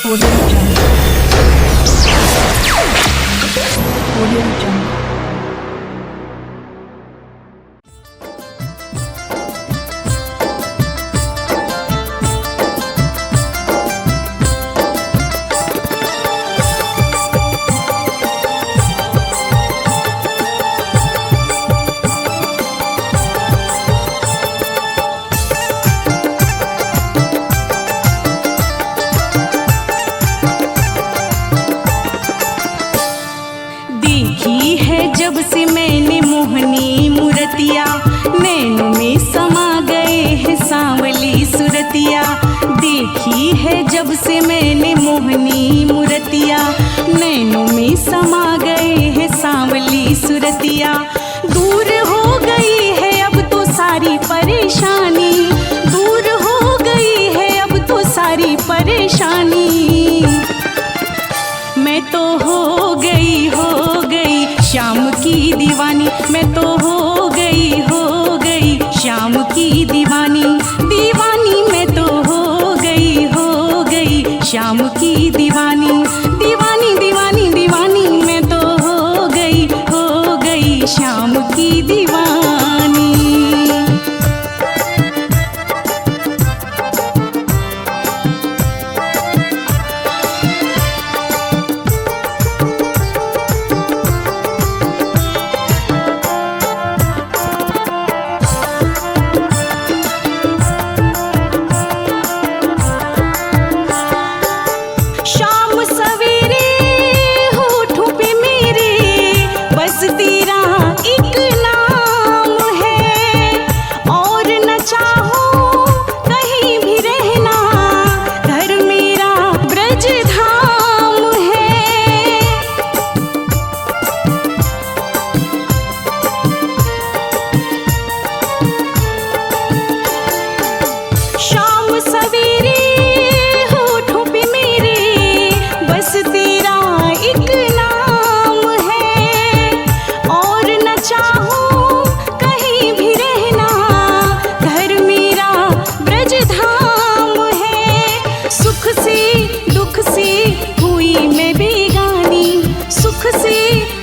Audio Jungle. Audio Jungle. देखी है जब से मैंने मोहनी मूर्तिया, नैनों में समा गए हैं सांवली सुरतिया। देखी है जब से मैंने मोहनी मूर्तिया, नैनों में समा गए हैं सांवली सुरतिया। दूर हो गई है अब तो सारी परेशानी, दूर हो गई है अब तो सारी परेशानी। मैं तो हो गई श्याम की दीवानी, मैं तो हो गई श्याम की दीवानी। दीवानी मैं तो हो गई श्याम की दीवानी। दीवानी दीवानी दीवानी मैं तो हो गई श्याम की दीवानी।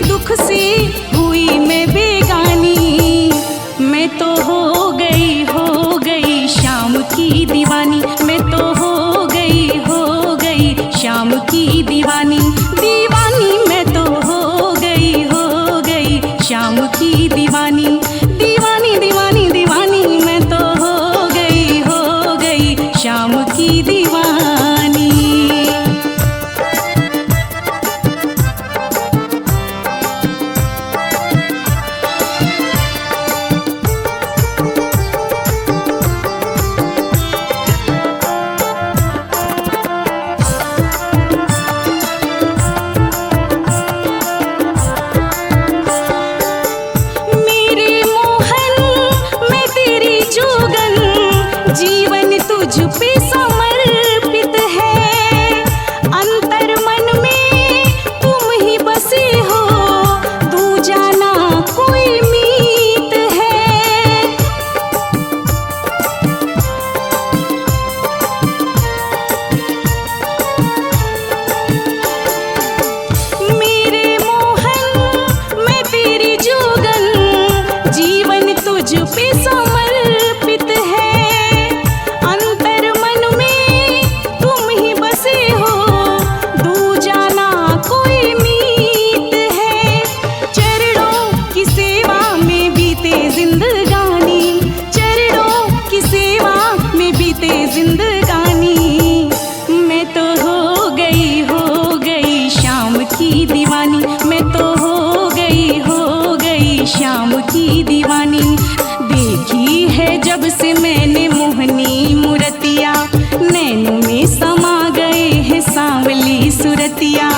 दुख से हुई मैं बेगानी। मैं तो हो गई श्याम की दीवानी। मैं तो हो गई श्याम की दीवानी। दीवानी मैं तो हो गई श्याम की दीवानी। दीवानी दीवानी दीवानी मैं तो हो गई श्याम की दीवानी। जीवन तुझ पे समर्पित है, अंतर मन में तुम ही बसे हो, दूजा ना कोई मीत है। मेरे मोहन मैं तेरी जोगन, जीवन तुझ पे समर्पित है। जिंदगानी मैं तो हो गई श्याम की दीवानी। मैं तो हो गई श्याम की दीवानी। देखी है जब से मैंने मोहनी मूर्तिया, नैनों में समा गए हैं सांवली सुरतिया।